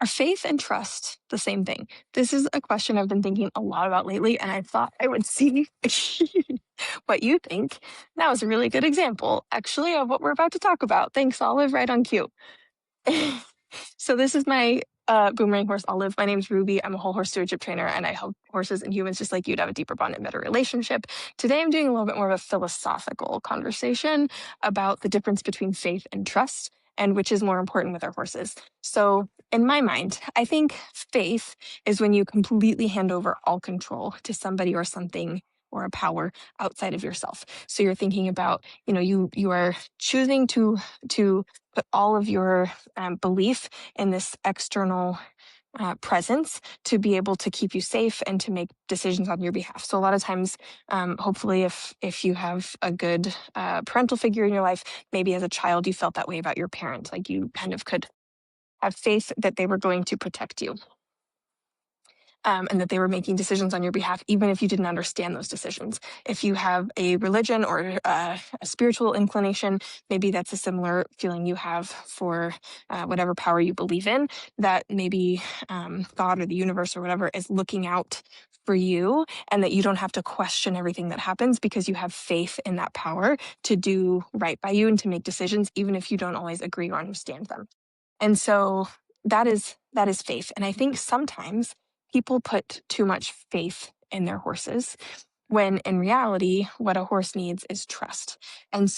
Are faith and trust the same thing? This is a question I've been thinking a lot about lately, and I thought I would see what you think. That was a really good example, actually, of what we're about to talk about. Thanks, Olive, right on cue. So this is my boomerang horse, Olive. My name's Ruby. I'm a whole horse stewardship trainer, and I help horses and humans just like you to have a deeper bond and better relationship. Today, I'm doing a little bit more of a philosophical conversation about the difference between faith and trust and which is more important with our horses. So in my mind, I think faith is when you completely hand over all control to somebody or something or a power outside of yourself. So you're thinking about, you are choosing to put all of your belief in this external presence to be able to keep you safe and to make decisions on your behalf. So a lot of times, hopefully, if you have a good parental figure in your life, maybe as a child you felt that way about your parent, like you kind of could have faith that they were going to protect you. And that they were making decisions on your behalf, even if you didn't understand those decisions. If you have a religion or a spiritual inclination, maybe that's a similar feeling you have for whatever power you believe in, that maybe God or the universe or whatever is looking out for you, and that you don't have to question everything that happens because you have faith in that power to do right by you and to make decisions, even if you don't always agree or understand them. And so that is faith. And I think sometimes people put too much faith in their horses when in reality, what a horse needs is trust. And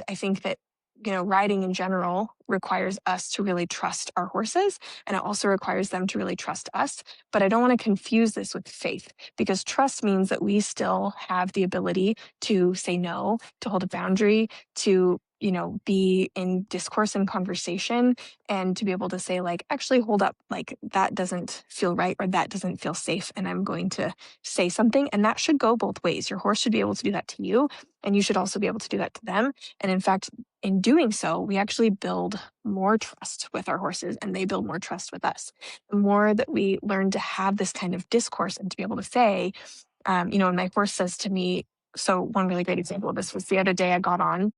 I think that, riding in general requires us to really trust our horses, and it also requires them to really trust us. But I don't want to confuse this with faith, because trust means that we still have the ability to say no, to hold a boundary, to, be in discourse and conversation, and to be able to say, like, actually, hold up, like, that doesn't feel right, or that doesn't feel safe, and I'm going to say something. And that should go both ways. Your horse should be able to do that to you, and you should also be able to do that to them. And in fact, in doing so, we actually build more trust with our horses, and they build more trust with us. The more that we learn to have this kind of discourse and to be able to say, and my horse says to me, so one really great example of this was the other day I got on,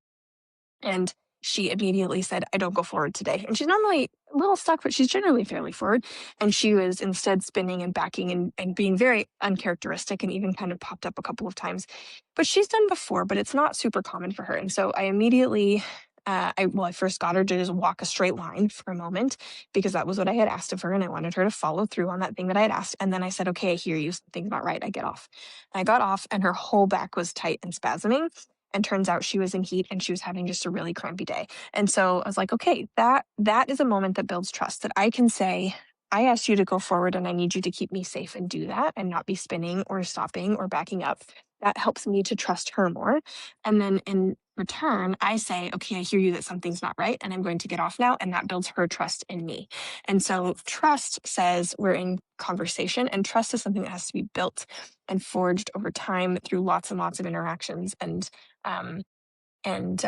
and she immediately said, I don't go forward today. And she's normally a little stuck, but she's generally fairly forward. And she was instead spinning and backing and being very uncharacteristic, and even kind of popped up a couple of times. But she's done before, but it's not super common for her. And so I immediately, I first got her to just walk a straight line for a moment, because that was what I had asked of her. And I wanted her to follow through on that thing that I had asked. And then I said, okay, I hear you. Something's not right. I get off. And I got off, and her whole back was tight and spasming. And turns out she was in heat, and she was having just a really crampy day. And so I was like, okay, that is a moment that builds trust, that I can say, I asked you to go forward, and I need you to keep me safe and do that, and not be spinning or stopping or backing up. That helps me to trust her more. And then in return, I say, okay, I hear you that something's not right, and I'm going to get off now. And that builds her trust in me. And so trust says we're in conversation, and trust is something that has to be built and forged over time through lots and lots of interactions um, and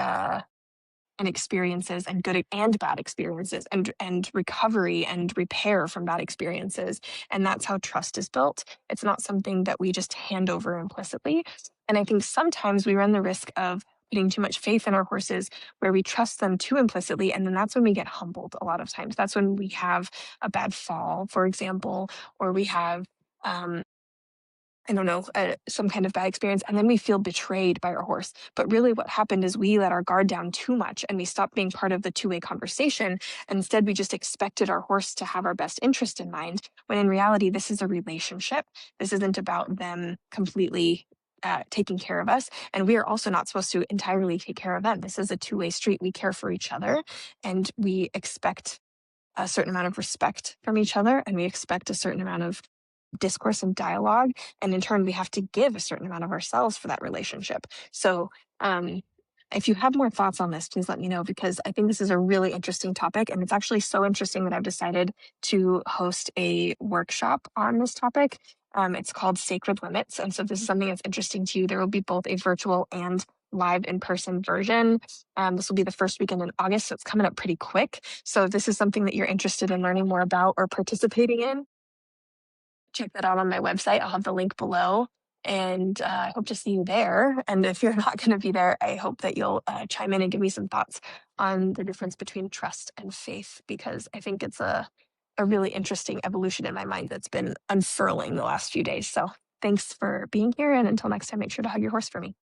experiences, and good and bad experiences, and recovery and repair from bad experiences. And that's how trust is built. It's not something that we just hand over implicitly. And I think sometimes we run the risk of putting too much faith in our horses, where we trust them too implicitly, and then that's when we get humbled. A lot of times that's when we have a bad fall, for example, or we have I don't know, some kind of bad experience, and then we feel betrayed by our horse. But really what happened is we let our guard down too much, and we stopped being part of the two-way conversation. And instead, we just expected our horse to have our best interest in mind, when in reality, this is a relationship. This isn't about them completely taking care of us. And we are also not supposed to entirely take care of them. This is a two-way street. We care for each other, and we expect a certain amount of respect from each other, and we expect a certain amount of discourse and dialogue. And in turn, we have to give a certain amount of ourselves for that relationship. So if you have more thoughts on this, please let me know, because I think this is a really interesting topic. And it's actually so interesting that I've decided to host a workshop on this topic. It's called Sacred Limits. And so if this is something that's interesting to you, there will be both a virtual and live in-person version. This will be the first weekend in August, so it's coming up pretty quick. So if this is something that you're interested in learning more about or participating in, check that out on my website. I'll have the link below, and I hope to see you there. And if you're not going to be there, I hope that you'll chime in and give me some thoughts on the difference between trust and faith, because I think it's a a really interesting evolution in my mind that's been unfurling the last few days. So thanks for being here. And until next time, make sure to hug your horse for me.